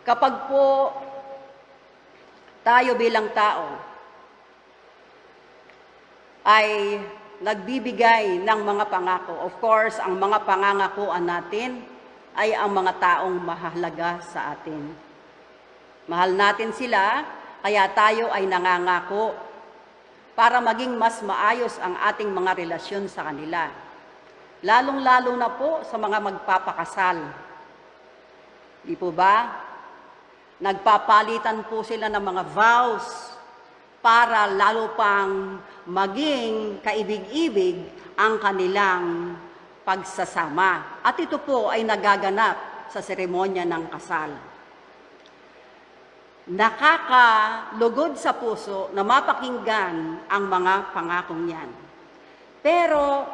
Kapag po tayo bilang tao ay nagbibigay ng mga pangako, of course, ang mga pangangakuan natin ay ang mga taong mahalaga sa atin. Mahal natin sila, kaya tayo ay nangangako para maging mas maayos ang ating mga relasyon sa kanila. Lalong-lalo na po sa mga magpapakasal. Di po ba? Nagpapalitan po sila ng mga vows para lalo pang maging kaibig-ibig ang kanilang pagsasama. At ito po ay nagaganap sa seremonya ng kasal. Nakakalugod sa puso na mapakinggan ang mga pangakong yan. Pero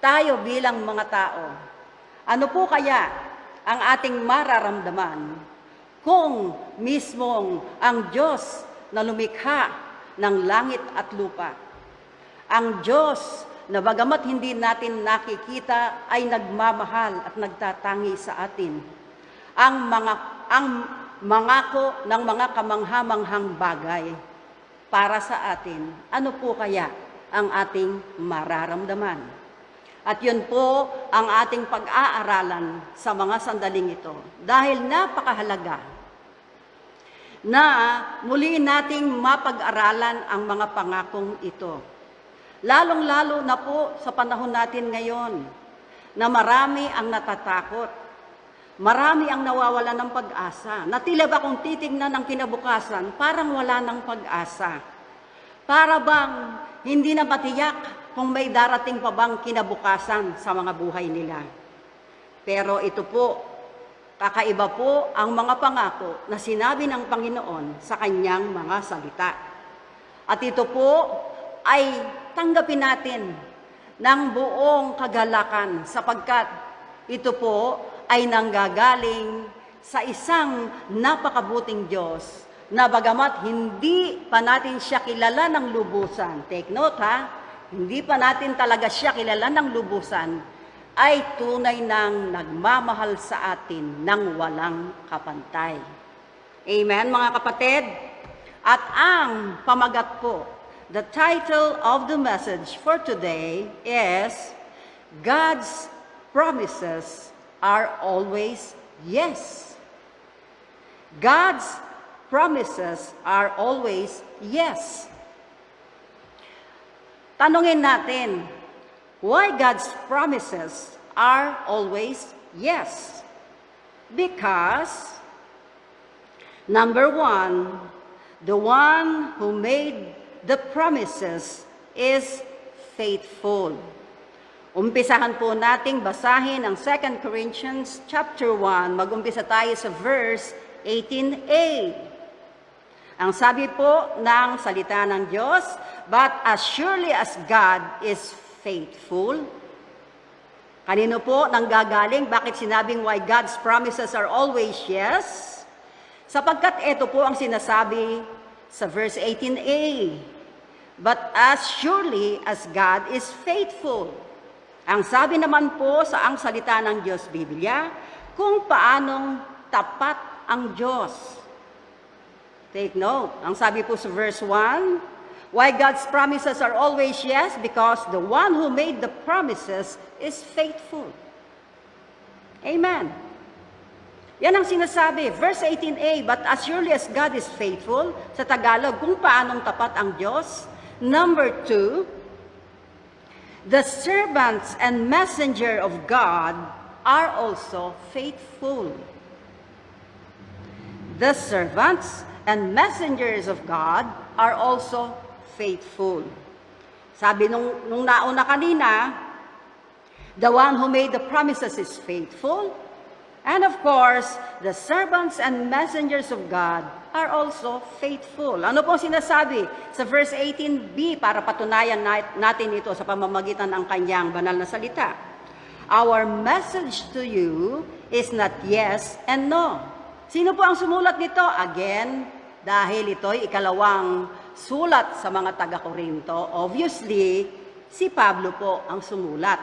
tayo bilang mga tao, ano po kaya ang ating mararamdaman kung mismong ang Diyos na lumikha ng langit at lupa, ang Diyos na bagamat hindi natin nakikita ay nagmamahal at nagtatangi sa atin, ang mangako ng mga kamangha-manghang bagay para sa atin, ano po kaya ang ating mararamdaman? At yun po ang ating pag-aaralan sa mga sandaling ito. Dahil napakahalaga na muli nating mapag-aralan ang mga pangakong ito. Lalong-lalo na po sa panahon natin ngayon na marami ang natatakot. Marami ang nawawalan ng pag-asa. Na tila ba kung titignan ng kinabukasan, parang wala ng pag-asa. Para bang hindi na matiyak kung may darating pa bang kinabukasan sa mga buhay nila. Pero ito po, kakaiba po ang mga pangako na sinabi ng Panginoon sa kanyang mga salita. At ito po ay tanggapin natin ng buong kagalakan sapagkat ito po ay nanggagaling sa isang napakabuting Diyos na bagamat hindi pa natin siya kilala ng lubusan. Take note ha, hindi pa natin talaga siya kilala ng lubusan, ay tunay nang nagmamahal sa atin ng walang kapantay. Amen, mga kapatid? At ang pamagat po, the title of the message for today is, God's promises are always yes. God's promises are always yes. Tanungin natin, why God's promises are always yes? Because, number one, the one who made the promises is faithful. Umpisahan po nating basahin ang 2 Corinthians chapter 1. Mag-umpisa tayo sa verse 18a. Ang sabi po ng salita ng Diyos, but as surely as God is faithful. Kanino po nanggagaling? Bakit sinabing why God's promises are always yes? Sapagkat ito po ang sinasabi sa verse 18a. But as surely as God is faithful. Ang sabi naman po sa ang salita ng Diyos, Biblia, kung paanong tapat ang Diyos. Take note. Ang sabi po sa verse 1, why God's promises are always yes? Because the one who made the promises is faithful. Amen. Yan ang sinasabi. Verse 18a, but as surely as God is faithful, sa Tagalog, kung paanong tapat ang Diyos. Number 2, the servants and messenger of God are also faithful. The servants and messengers of God are also faithful. Sabi nung nauna kanina, the one who made the promises is faithful. And of course, the servants and messengers of God are also faithful. Ano po sinasabi sa verse 18b para patunayan natin ito sa pamamagitan ng kanyang banal na salita? Our message to you is not yes and no. Sino po ang sumulat nito? Again, dahil ito'y ikalawang sulat sa mga taga-Korinto, obviously, si Pablo po ang sumulat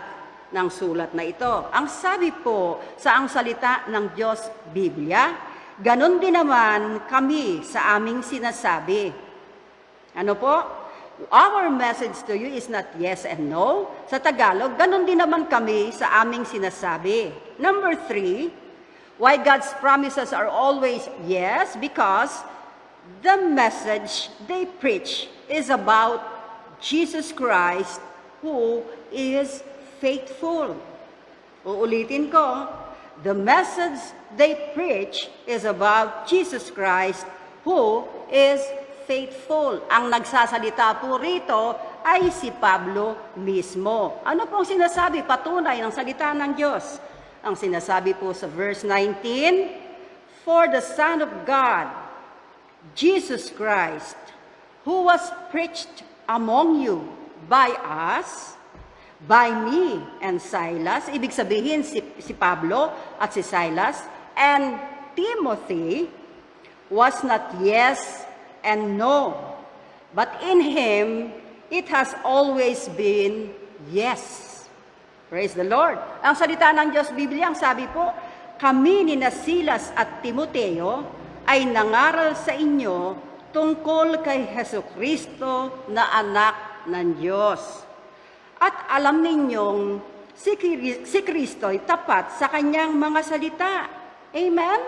ng sulat na ito. Ang sabi po sa ang salita ng Diyos, Biblia, ganon din naman kami sa aming sinasabi. Ano po? Our message to you is not yes and no. Sa Tagalog, ganon din naman kami sa aming sinasabi. Number 3, why God's promises are always yes? Because the message they preach is about Jesus Christ who is faithful. Uulitin ko, the message they preach is about Jesus Christ who is faithful. Ang nagsasalita po rito ay si Pablo mismo. Ano pong sinasabi? Patunay ng salita ng Diyos. Ang sinasabi po sa verse 19, for the Son of God, Jesus Christ, who was preached among you by us, by me and Silas, ibig sabihin si Pablo at si Silas, and Timothy, was not yes and no, but in him it has always been yes. Praise the Lord. Ang salita ng Diyos Biblia, ang sabi po, kami ni Silas at Timoteo ay nangaral sa inyo tungkol kay Hesukristo na anak ng Diyos. At alam ninyong si Kristo ay tapat sa kanyang mga salita. Amen?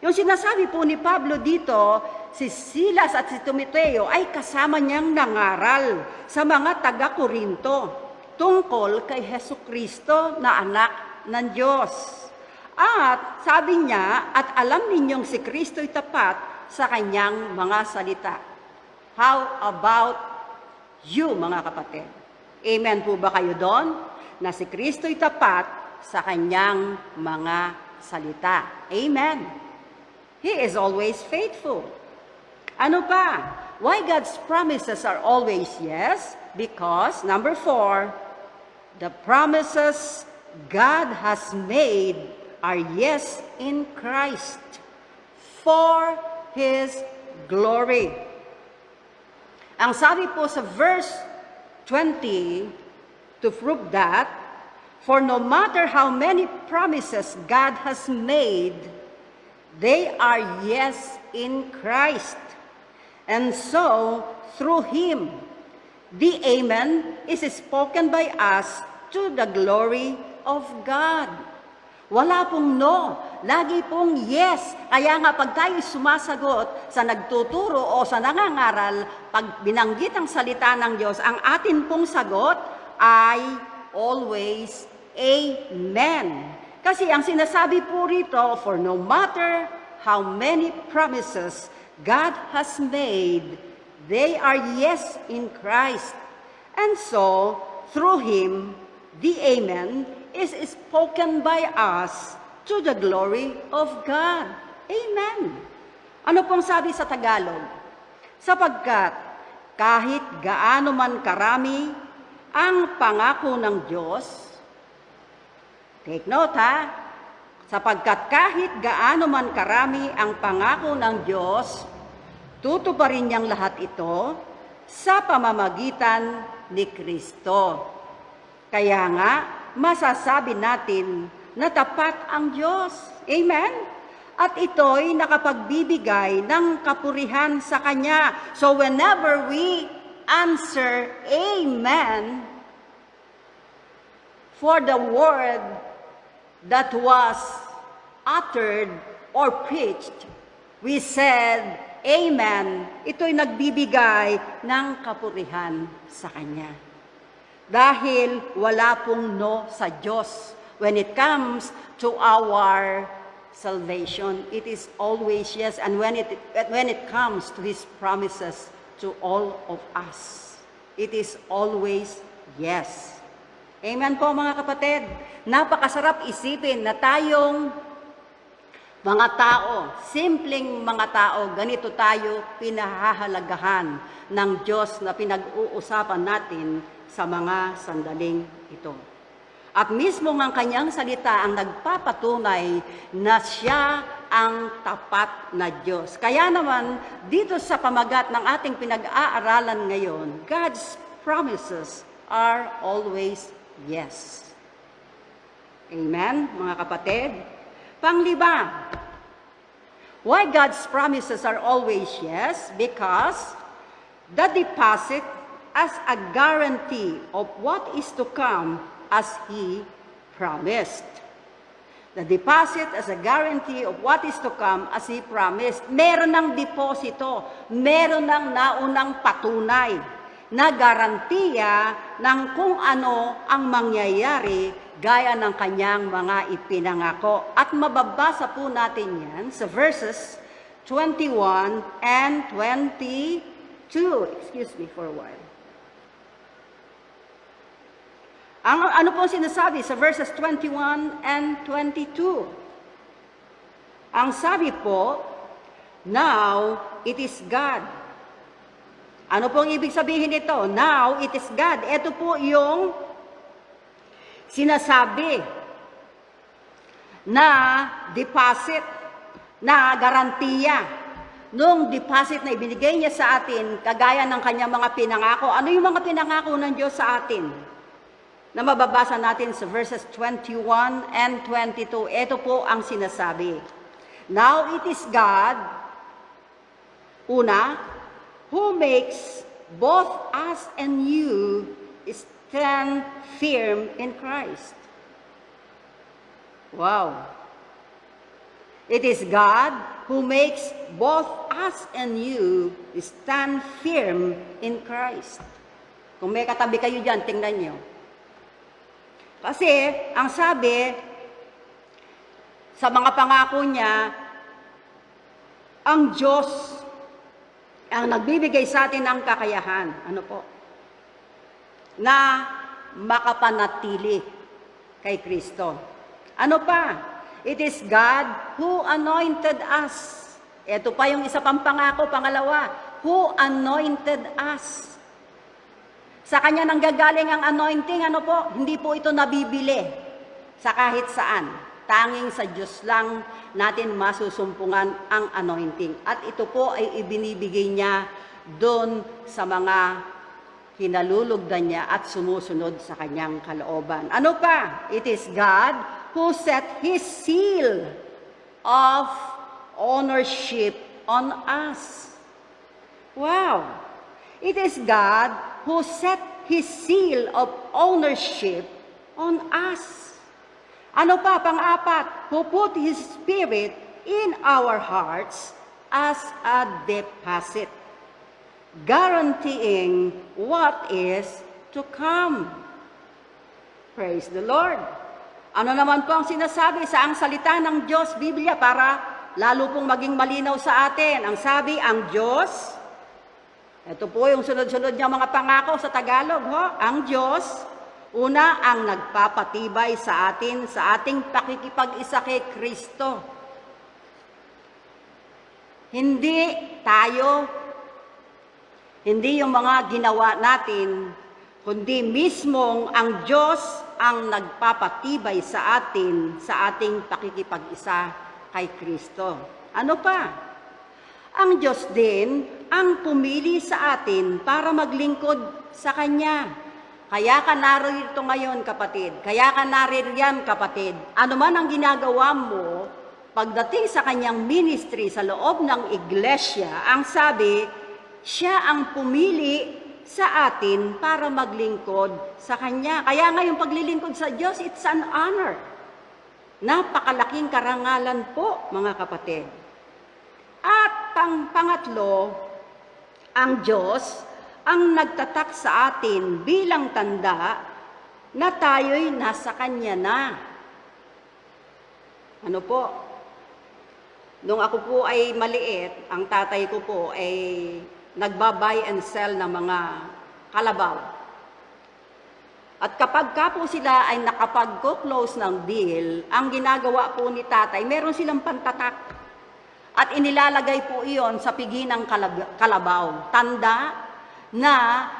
Yung sinasabi po ni Pablo dito, si Silas at si Timoteo ay kasama niyang nangaral sa mga taga-Korinto tungkol kay Hesukristo na anak ng Diyos. At sabi niya, at alam ninyong si Kristo ay tapat sa kanyang mga salita. How about you, mga kapatid? Amen po ba kayo doon? Na si Kristo ay tapat sa kanyang mga salita. Amen. He is always faithful. Ano pa? Why God's promises are always yes? Because, number 4, the promises God has made are yes in Christ for His glory. Ang sabi po sa verse 20, to prove that, for no matter how many promises God has made, they are yes in Christ. And so, through Him, the Amen is spoken by us to the glory of God. Wala pong no, lagi pong yes. Kaya nga pag tayo sumasagot sa nagtuturo o sa nangangaral, pag binanggit ang salita ng Diyos, ang atin pong sagot ay always Amen. Kasi ang sinasabi po rito, for no matter how many promises God has made, they are yes in Christ. And so, through Him, the Amen is spoken by us to the glory of God. Amen. Ano pong sabi sa Tagalog? Sapagkat kahit gaano man karami ang pangako ng Diyos, take note ha, sapagkat kahit gaano man karami ang pangako ng Diyos, tutuparin niyang lahat ito sa pamamagitan ni Kristo. Kaya nga, masasabi natin na tapat ang Diyos. Amen? At ito'y nakapagbibigay ng kapurihan sa Kanya. So whenever we answer Amen for the word that was uttered or preached, we said, Amen, ito'y nagbibigay ng kapurihan sa Kanya. Dahil wala pong no sa Diyos when it comes to our salvation. It is always yes, and when it comes to His promises to all of us, it is always yes. Amen po mga kapatid. Napakasarap isipin na tayong mga tao, simpleng mga tao, ganito tayo pinahahalagahan ng Diyos na pinag-uusapan natin sa mga sandaling ito. At mismo ang kanyang salita ang nagpapatunay na siya ang tapat na Diyos. Kaya naman, dito sa pamagat ng ating pinag-aaralan ngayon, God's promises are always yes. Amen, mga kapatid? Panglima, Why God's promises are always yes? Because the deposit as a guarantee of what is to come as He promised. The deposit as a guarantee of what is to come as He promised. Meron ng deposito, meron ng naunang patunay na garantiya ng kung ano ang mangyayari gaya ng kanyang mga ipinangako. At mababasa po natin yan sa verses 21 and 22. Excuse me for a while. Ano po sinasabi sa verses 21 and 22? Ang sabi po, now it is God. Ano pong ibig sabihin nito? Now it is God. Ito po yung sinasabi na deposit, na garantiya nung deposit na ibinigay niya sa atin, kagaya ng kanyang mga pinangako. Ano yung mga pinangako ng Diyos sa atin? Na mababasa natin sa verses 21 and 22. Ito po ang sinasabi. Now it is God, una, who makes both us and you stand firm in Christ. Wow. It is God who makes both us and you stand firm in Christ. Kung may katabi kayo dyan, tingnan nyo. Kasi, ang sabi, sa mga pangako niya, ang Diyos ang nagbibigay sa atin ng kakayahan. Ano po? Na makapanatili kay Kristo. Ano pa? It is God who anointed us. Ito pa yung isa pang pangako, pangalawa. Who anointed us. Sa Kanya nanggagaling ang anointing, ano po? Hindi po ito nabibili sa kahit saan. Tanging sa Diyos lang natin masusumpungan ang anointing. At ito po ay ibinibigay niya doon sa mga hinalulugdan niya at sumusunod sa Kanyang kalooban. Ano pa? It is God who set His seal of ownership on us. Wow! It is God who set His seal of ownership on us. Ano pa, pang-apat, who put His Spirit in our hearts as a deposit, guaranteeing what is to come. Praise the Lord. Ano naman po ang sinasabi sa ang salita ng Diyos, Biblia, para lalo pong maging malinaw sa atin? Ang sabi, ang Diyos, ito po yung sunod-sunod niya mga pangako sa Tagalog, ho? Ang Diyos, una, ang nagpapatibay sa atin, sa ating pakikipag-isa kay Kristo. Hindi tayo, hindi yung mga ginawa natin, kundi mismong ang Diyos ang nagpapatibay sa atin, sa ating pakikipag-isa kay Kristo. Ano pa? Ang Diyos din ang pumili sa atin para maglingkod sa Kanya. Kaya ka narito ngayon, kapatid. Kaya ka naririyan, kapatid. Ano man ang ginagawa mo, pagdating sa Kanyang ministry sa loob ng iglesia, ang sabi, siya ang pumili sa atin para maglingkod sa Kanya. Kaya nga yung paglilingkod sa Diyos, it's an honor. Napakalaking karangalan po, mga kapatid. At pangatlo, ang Diyos ang nagtatak sa atin bilang tanda na tayo'y nasa Kanya na. Ano po? Nung ako po ay maliit, ang tatay ko po ay nagba-buy and sell ng mga kalabaw. At kapag ka po sila ay nakapag-close ng deal, ang ginagawa po ni tatay, meron silang pantatak. At inilalagay po iyon sa pigi ng kalabaw. Tanda na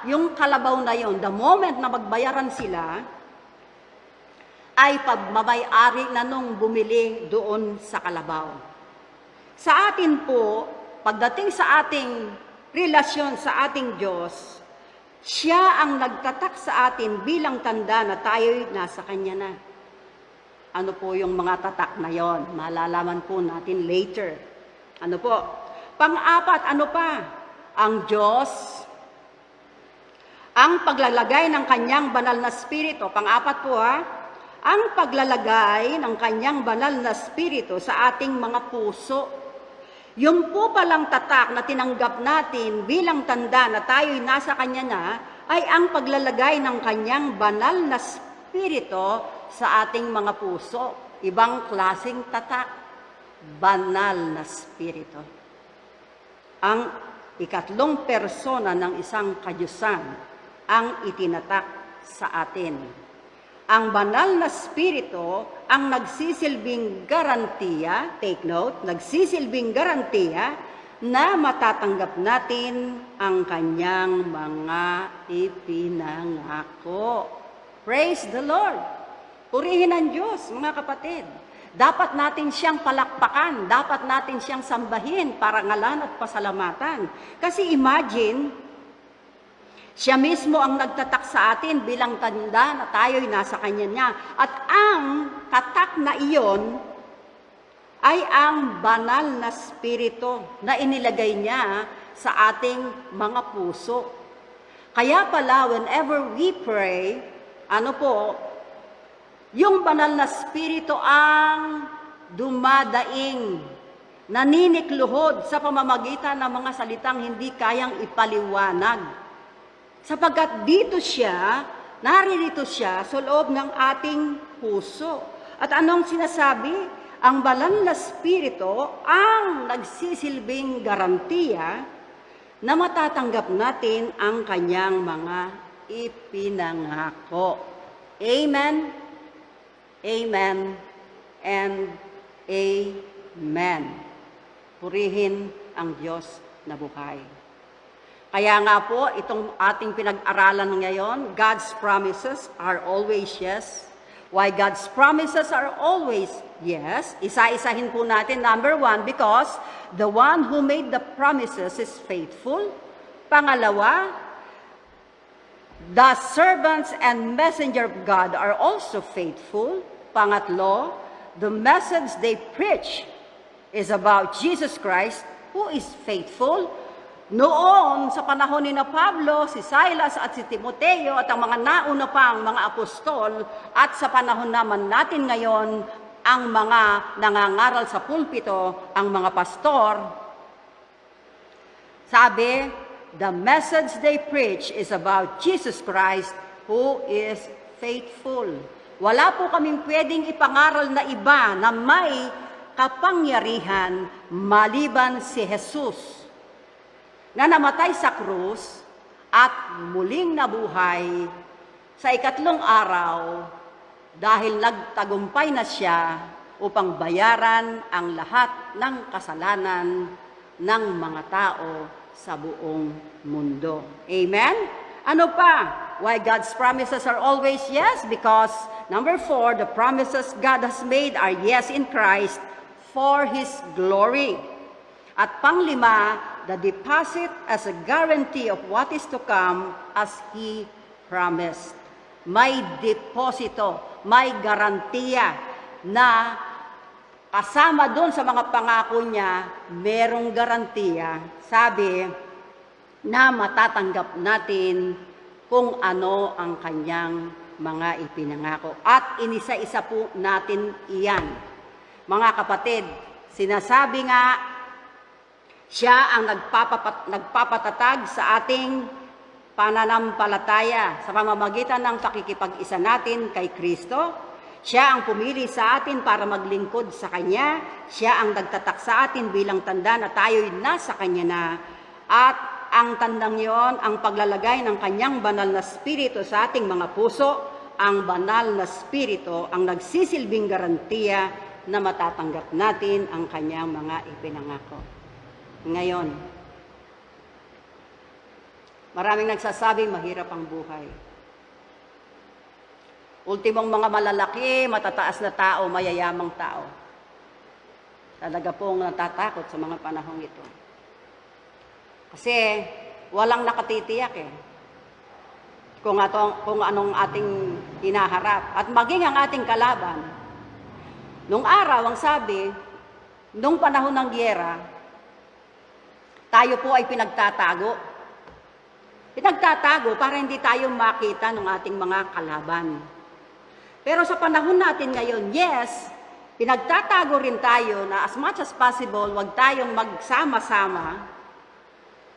yung kalabaw na yon, the moment na magbayaran sila, ay pagmamay-ari na nung bumili doon sa kalabaw. Sa atin po, pagdating sa ating relasyon sa ating Diyos, siya ang nagtatak sa atin bilang tanda na tayo'y nasa Kanya na. Ano po yung mga tatak na yon? Malalaman po natin later. Ano po? Pang-apat, ano pa? Ang Diyos, ang paglalagay ng kanyang banal na spirito. Pang-apat po ang paglalagay ng kanyang banal na spirito sa ating mga puso. Yung po palang tatak na tinanggap natin bilang tanda na tayo'y nasa kanya na, ay ang paglalagay ng kanyang banal na spirito sa ating mga puso. Ibang klaseng tatak, banal na spirito. Ang ikatlong persona ng isang kadyusan ang itinatak sa atin. Ang banal na spirito ang nagsisilbing garantiya, take note, nagsisilbing garantiya na matatanggap natin ang kanyang mga ipinangako. Praise the Lord! Purihin ang Diyos, mga kapatid. Dapat natin siyang palakpakan, dapat natin siyang sambahin, parangalan at pasalamatan. Kasi imagine, siya mismo ang nagtatak sa atin bilang tanda na tayo'y nasa kanya niya. At ang tatak na iyon ay ang banal na spirito na inilagay niya sa ating mga puso. Kaya pala, whenever we pray, yung banal na spirito ang dumadaing, naninikluhod sa pamamagitan ng mga salitang hindi kayang ipaliwanag. Sapagkat naririto siya sa loob ng ating puso. At anong sinasabi? Ang banal na spirito ang nagsisilbing garantiya na matatanggap natin ang kanyang mga ipinangako. Amen, amen, and amen. Purihin ang Diyos na buhay. Kaya nga po, itong ating pinag-aralan ngayon, God's promises are always yes. Why God's promises are always yes? Isa-isahin po natin. Number one, because the one who made the promises is faithful. Pangalawa, the servants and messenger of God are also faithful. Pangatlo, the message they preach is about Jesus Christ, who is faithful. Noon, sa panahon ni Pablo, si Silas at si Timoteo at ang mga nauna pang mga apostol, at sa panahon naman natin ngayon, ang mga nangangaral sa pulpito, ang mga pastor, sabi, the message they preach is about Jesus Christ, who is faithful. Wala po kaming pwedeng ipangaral na iba na may kapangyarihan maliban si Jesus, na namatay sa krus at muling nabuhay sa ikatlong araw dahil nagtagumpay na siya upang bayaran ang lahat ng kasalanan ng mga tao sa buong mundo. Amen? Ano pa? Why God's promises are always yes? Because, number 4, the promises God has made are yes in Christ for His glory. At panglima, the deposit as a guarantee of what is to come as He promised. May deposito, may garantiya na kasama doon sa mga pangako niya, merong garantiya, sabi, na matatanggap natin kung ano ang kanyang mga ipinangako. At inisa-isa po natin iyan. Mga kapatid, sinasabi nga, siya ang nagpapatatag sa ating pananampalataya sa pamamagitan ng pakikipag-isa natin kay Kristo. Siya ang pumili sa atin para maglingkod sa Kanya. Siya ang nagtatak sa atin bilang tanda na tayo'y nasa Kanya na. At ang tandang yon, ang paglalagay ng Kanyang banal na spirito sa ating mga puso, ang banal na spirito ang nagsisilbing garantiya na matatanggap natin ang Kanyang mga ipinangako. Ngayon, maraming nagsasabing mahirap ang buhay. Ultimong mga malalaki, matataas na tao, mayayamang tao. Talaga pong natatakot sa mga panahong ito. Kasi walang nakatitiyak kung anong ating hinaharap. At maging ang ating kalaban. Nung araw, ang sabi, nung panahon ng gyera, Tayo po ay pinagtatago. Pinagtatago para hindi tayo makita ng ating mga kalaban. Pero sa panahon natin ngayon, yes, pinagtatago rin tayo na as much as possible, wag tayong magsama-sama,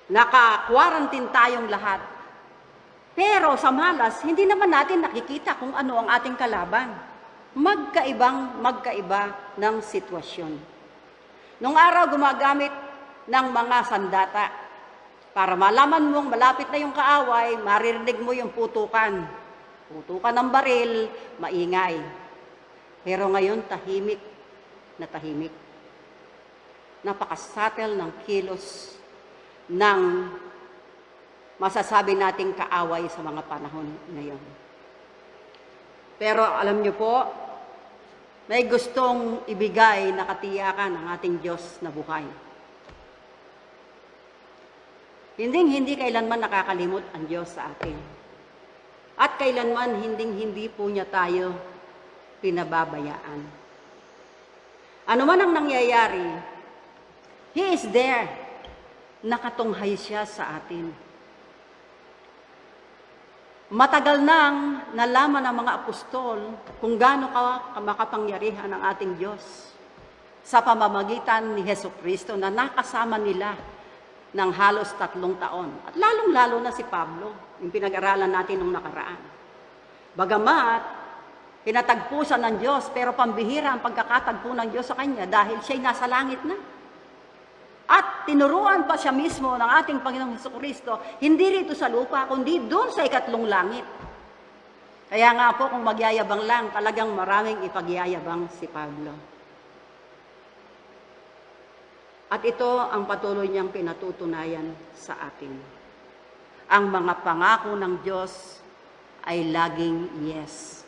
naka-quarantine tayong lahat. Pero sa malas, hindi naman natin nakikita kung ano ang ating kalaban. Magkaiba ng sitwasyon. Nung araw, gumagamit ng mga sandata para malaman mong malapit na yung kaaway, maririnig mo yung putukan. Putukan ng baril, maingay. Pero ngayon, tahimik na tahimik. Napaka-subtle ng kilos ng masasabi nating kaaway sa mga panahon ngayon. Pero alam niyo po, may gustong ibigay na katiyakan ng ating Diyos na buhay. Hindi kailanman nakakalimot ang Diyos sa atin. At kailanman hindi po niya tayo pinababayaan. Ano man ang nangyayari, He is there. Nakatunghay siya sa atin. Matagal nang nalaman ng mga apostol kung gaano makapangyarihan ang ating Diyos sa pamamagitan ni Jesucristo na nakasama nila ng halos 3 taon. At lalong-lalo na si Pablo, yung pinag-aralan natin nung nakaraan. Bagamat, pinatagpusan ng Diyos, pero pambihira ang pagkakatagpo ng Diyos sa kanya dahil siya'y nasa langit na. At tinuruan pa siya mismo ng ating Panginoong Jesucristo, hindi rito sa lupa, kundi doon sa 2 langit. Kaya nga po, kung magyayabang lang, talagang maraming ipagyayabang si Pablo. At ito ang patuloy niyang pinatutunayan sa atin. Ang mga pangako ng Diyos ay laging yes.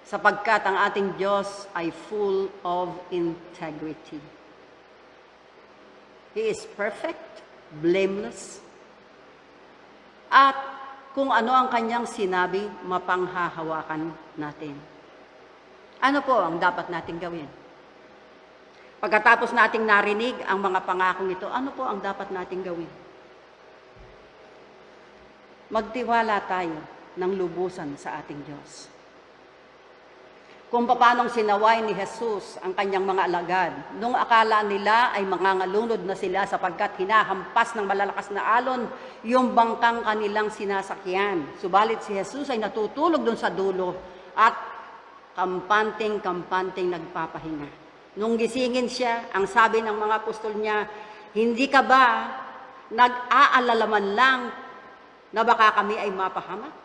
Sapagkat ang ating Diyos ay full of integrity. He is perfect, blameless. At kung ano ang kanyang sinabi, mapanghahawakan natin. Ano po ang dapat nating gawin? Pagkatapos nating narinig ang mga pangakong ito, ano po ang dapat nating gawin? Magtiwala tayo ng lubusan sa ating Diyos. Kung paanong sinaway ni Jesus ang kanyang mga alagad, nung akala nila ay mangangalunod na sila sapagkat hinahampas ng malalakas na alon yung bangkang kanilang sinasakyan. Subalit si Jesus ay natutulog doon sa dulo at kampanteng nagpapahinga. Nung gisingin siya, ang sabi ng mga apostol niya, hindi ka ba nag-aalala man lang na baka kami ay mapahamak?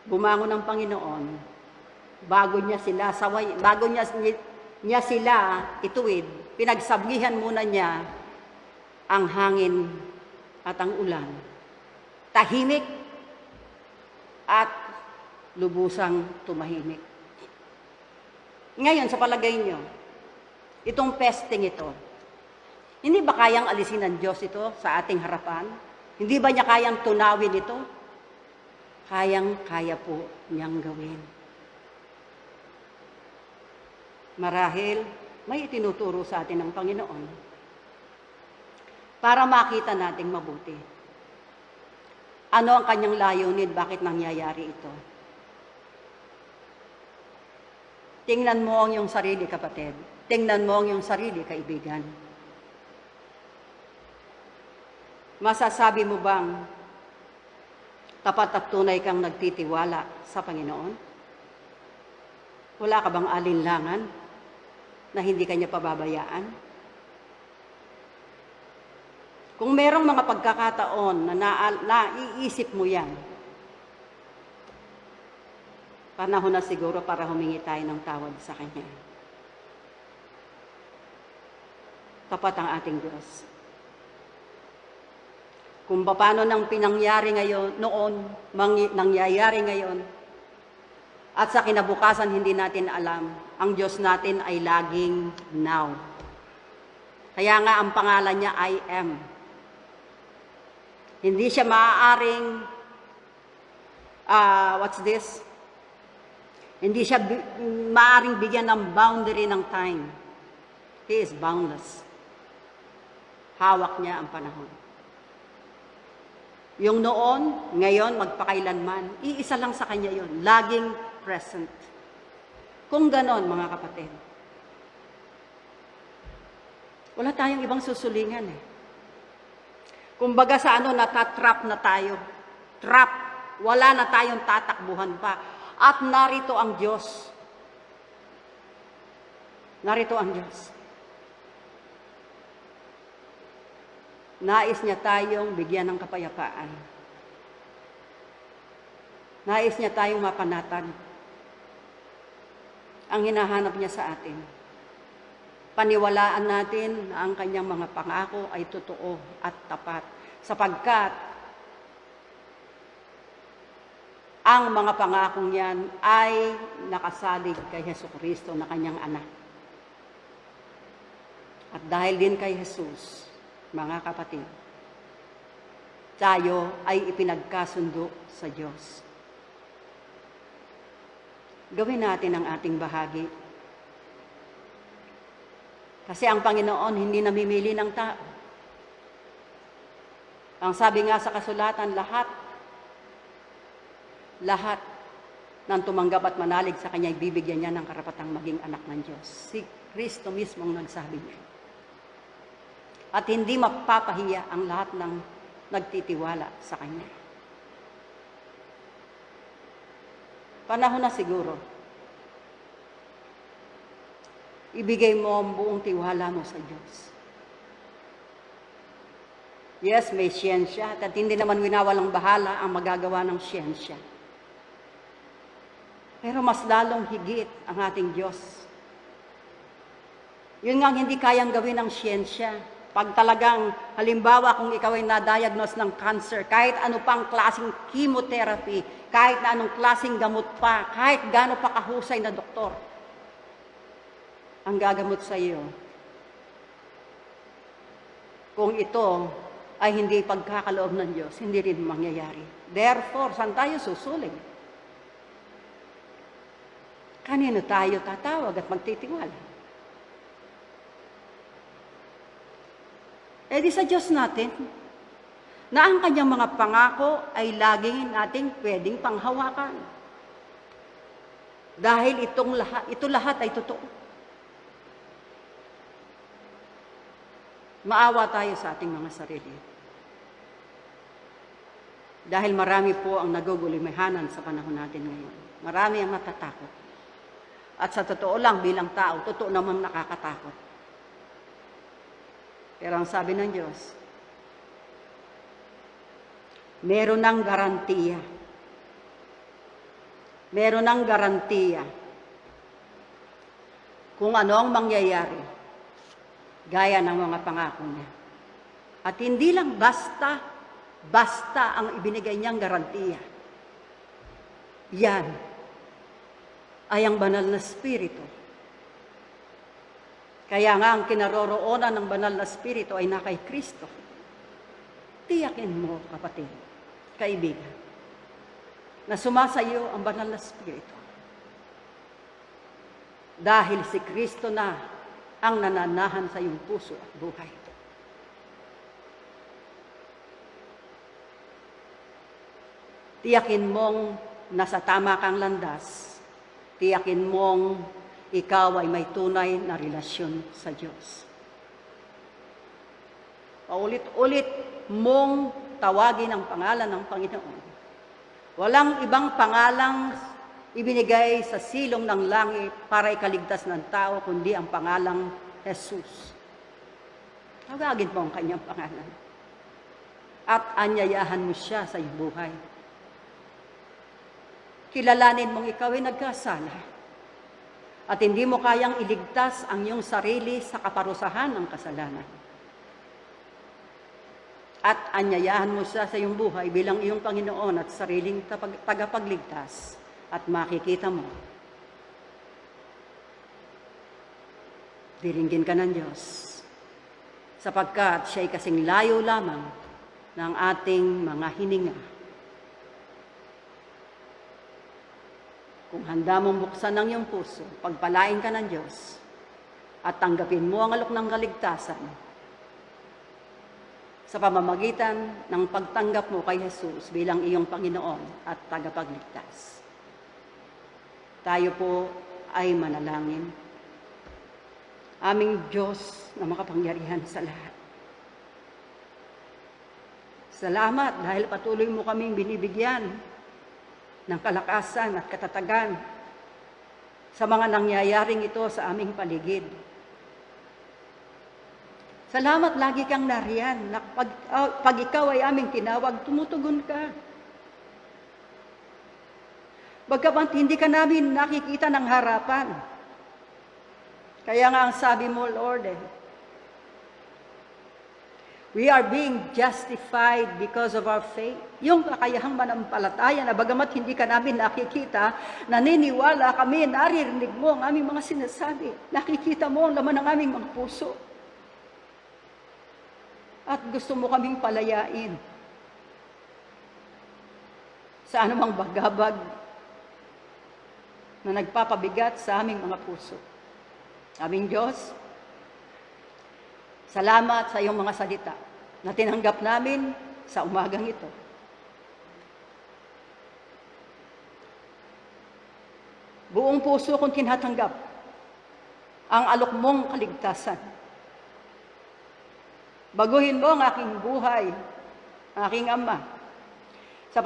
Bumangon ng Panginoon, bago niya sila ituwid, pinagsabihan muna niya ang hangin at ang ulan. Tahimik at lubusang tumahimik. Ngayon, sa palagay niyo, itong pesting ito, hindi ba kayang alisin ng Diyos ito sa ating harapan? Hindi ba niya kayang tunawin ito? Kayang-kaya po niyang gawin. Marahil, may itinuturo sa atin ng Panginoon para makita nating mabuti. Ano ang kanyang layunin? Bakit nangyayari ito? Tingnan mo ang iyong sarili, kapatid. Tingnan mo ang iyong sarili, kaibigan. Masasabi mo bang tapat at tunay kang nagtitiwala sa Panginoon? Wala ka bang alinlangan na hindi kanya pababayaan? Kung merong mga pagkakataon na naiisip mo yan, panahon na siguro para humingi tayo ng tawad sa Kanya. Tapat ang ating Diyos. Kung paano nang pinangyari ngayon, nangyayari ngayon, at sa kinabukasan hindi natin alam, ang Diyos natin ay laging now. Kaya nga ang pangalan niya, I am. Hindi siya maaaring, hindi siya maaaring bigyan ng boundary ng time. He is boundless. Hawak niya ang panahon. Yung noon, ngayon, magpakailanman, iisa lang sa Kanya yon, laging present. Kung ganon, mga kapatid, wala tayong ibang susulingan eh. Kumbaga sa natatrap na tayo. Trap. Wala na tayong tatakbuhan pa. At narito ang Diyos. Narito ang Diyos. Nais niya tayong bigyan ng kapayapaan. Nais niya tayong mapanatag. Ang hinahanap niya sa atin. Paniwalaan natin na ang kanyang mga pangako ay totoo at tapat. Sapagkat ang mga pangakong yan ay nakasalig kay Jesucristo na kanyang anak. At dahil din kay Jesus, mga kapatid, tayo ay ipinagkasundo sa Diyos. Gawin natin ang ating bahagi. Kasi ang Panginoon hindi namimili ng tao. Ang sabi nga sa kasulatan, lahat ng tumanggap at manalig sa Kanya, ibibigyan niya ng karapatang maging anak ng Diyos. Si Kristo mismo ang nagsabi niya. At hindi mapapahiya ang lahat ng nagtitiwala sa Kanya. Panahon na siguro. Ibigay mo ang buong tiwala mo sa Diyos. Yes, may siyensya at hindi naman winawalang bahala ang magagawa ng siyensya. Pero mas lalong higit ang ating Diyos. Yun nga hindi kayang gawin ng siyensya. Pag talagang, halimbawa kung ikaw ay na-diagnose ng cancer, kahit ano pang klaseng chemotherapy, kahit na anong klaseng gamot pa, kahit gaano pa kahusay na doktor, ang gagamot sa iyo. Kung ito ay hindi pagkakaloob ng Diyos, hindi rin mangyayari. Therefore, saan tayo susuling? Kanino tayo tatawag at magtitiwala? Eh di sa Diyos natin, na ang kanyang mga pangako ay laging nating pwedeng panghawakan. Dahil ito lahat ay totoo. Maawa tayo sa ating mga sarili. Dahil marami po ang nagugulimahanan sa panahon natin ngayon. Marami ang natatakot. At sa totoo lang bilang tao, totoo namang nakakatakot. Pero ang sabi ng Diyos, meron ng garantiya. Meron ng garantiya kung ano ang mangyayari gaya ng mga pangako niya. At hindi lang basta ang ibinigay niyang garantiya. Yan ay ang banal na Espiritu. Kaya nga ang kinaroroonan ng banal na Espiritu ay na kay Kristo. Tiyakin mo, kapatid, kaibigan, na sumasayo ang banal na Espiritu. Dahil si Kristo na ang nananahan sa iyong puso at buhay. Tiyakin mong nasa tama kang landas. Tiyakin mong ikaw ay may tunay na relasyon sa Diyos. Paulit-ulit mong tawagin ang pangalan ng Panginoon. Walang ibang pangalang ibinigay sa silong ng langit para ikaligtas ng tao, kundi ang pangalang Jesus. Tawagin mo ang kanyang pangalan. At anyayahan mo siya sa iyong buhay. Kilalanin mong ikaw ay nagkasala. At hindi mo kayang iligtas ang iyong sarili sa kaparusahan ng kasalanan. At anyayahan mo siya sa iyong buhay bilang iyong Panginoon at sariling tagapagligtas. At makikita mo, diringgin ka ng Diyos. Sapagkat siya'y kasing layo lamang ng ating mga hininga. Kung handa mong buksan ang iyong puso, pagpalain ka ng Diyos, at tanggapin mo ang alok ng kaligtasan sa pamamagitan ng pagtanggap mo kay Jesus bilang iyong Panginoon at tagapagligtas. Tayo po ay manalangin. Aming Diyos na makapangyarihan sa lahat. Salamat dahil patuloy mo kaming binibigyan ng kalakasan at katatagan sa mga nangyayaring ito sa aming paligid. Salamat lagi kang nariyan na pag ikaw ay aming tinawag, tumutugon ka. Bagamat hindi ka namin nakikita ng harapan. Kaya nga ang sabi mo, Lord, we are being justified because of our faith. Yung kakayahang manampalataya na bagamat hindi ka namin nakikita, naniniwala kami, naririnig mo ang aming mga sinasabi. Nakikita mo ang laman ng aming mga puso. At gusto mo kaming palayain sa anumang bagabag na nagpapabigat sa aming mga puso. Aming Diyos, salamat sa iyong mga salita na tinanggap namin sa umagang ito. Buong puso kong tinatanggap ang alok mong kaligtasan. Baguhin mo ang aking buhay, aking Ama, sa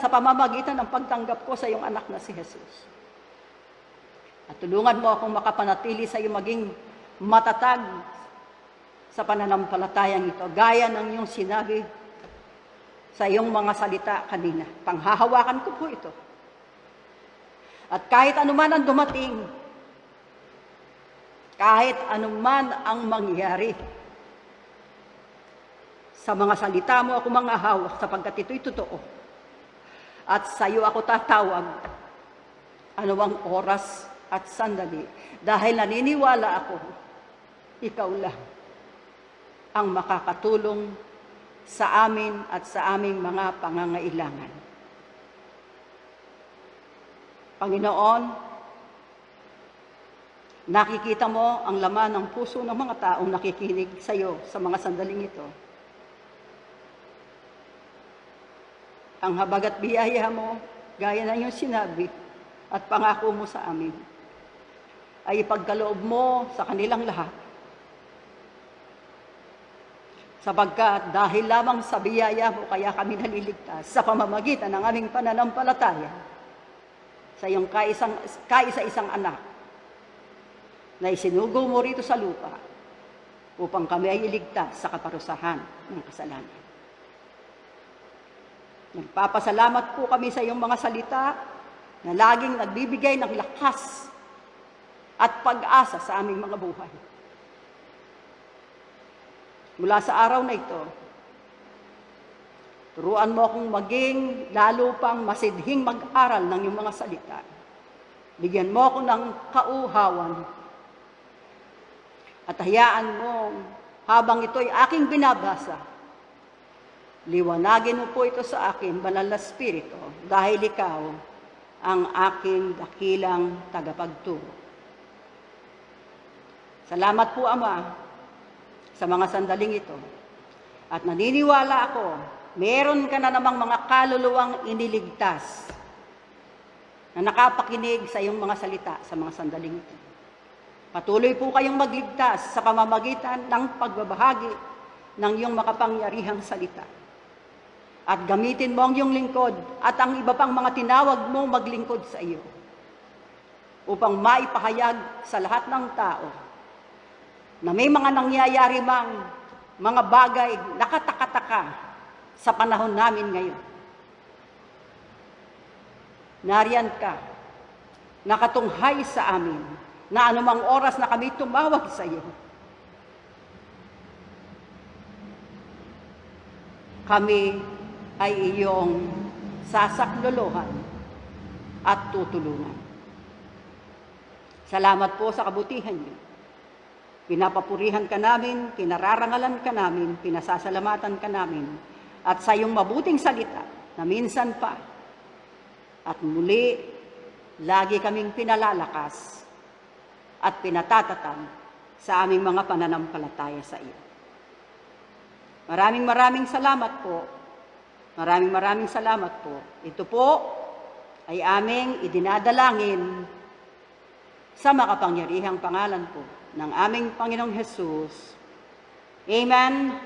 pamamagitan ng pagtanggap ko sa iyong anak na si Jesus. At tulungan mo akong makapanatili sa iyo maging matatag sa pananampalatayang ito, gaya ng iyong sinabi sa iyong mga salita kanina. Panghahawakan ko po ito. At kahit anuman ang dumating, kahit anuman ang mangyari, sa mga salita mo ako manghahawak sapagkat ito'y totoo. At sa iyo ako tatawag anumang oras at sandali, dahil naniniwala ako, ikaw lang ang makakatulong sa amin at sa aming mga pangangailangan. Panginoon, nakikita mo ang laman ng puso ng mga taong nakikinig sa iyo sa mga sandaling ito. Ang habag at biyaya mo, gaya ng iyong sinabi at pangako mo sa amin, ay ipagkaloob mo sa kanilang lahat. Sapagkat dahil lamang sa biyaya mo, kaya kami naliligtas sa pamamagitan ng aming pananampalataya sa iyong kaisa-isang anak na isinugo mo rito sa lupa upang kami ay iligtas sa kaparusahan ng kasalanan. Nagpapasalamat po kami sa iyong mga salita na laging nagbibigay ng lakas at pag-asa sa aming mga buhay. Mula sa araw na ito, turuan mo akong maging lalo pang masidhing mag-aral ng iyong mga salita. Bigyan mo ako ng kauhawan at hayaan mo habang ito'y aking binabasa, liwanagin mo po ito sa akin, Banal na Espiritu, dahil ikaw ang aking dakilang tagapagturo. Salamat po, Ama, sa mga sandaling ito. At naniniwala ako, meron ka na namang mga kaluluwang iniligtas na nakapakinig sa iyong mga salita sa mga sandaling ito. Patuloy po kayong magligtas sa pamamagitan ng pagbabahagi ng iyong makapangyarihang salita. At gamitin mo ang iyong lingkod at ang iba pang mga tinawag mo maglingkod sa iyo upang maipahayag sa lahat ng tao na may mga nangyayari mang mga bagay nakataka-taka sa panahon namin ngayon. Nariyan ka, nakatunghay sa amin, na anumang oras na kami tumawag sa iyo, kami ay iyong sasaklolohan at tutulungan. Salamat po sa kabutihan niyo. Pinapapurihan ka namin, kinararangalan ka namin, pinasasalamatan ka namin, at sa iyong mabuting salita na minsan pa at muli, lagi kaming pinalalakas at pinatatatag sa aming mga pananampalataya sa iyo. Maraming salamat po. Maraming salamat po. Ito po ay aming idinadalangin sa makapangyarihang pangalan po ng aming Panginoong Hesus. Amen,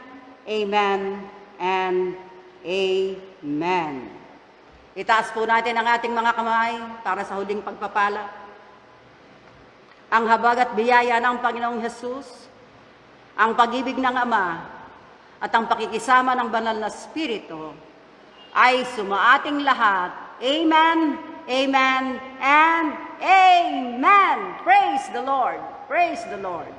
amen, and amen. Itaas po natin ang ating mga kamay para sa huling pagpapala. Ang habag at biyaya ng Panginoong Hesus, ang pag-ibig ng Ama, at ang pakikisama ng banal na Espiritu ay sumaating lahat. Amen, amen, and amen. Praise the Lord. Praise the Lord.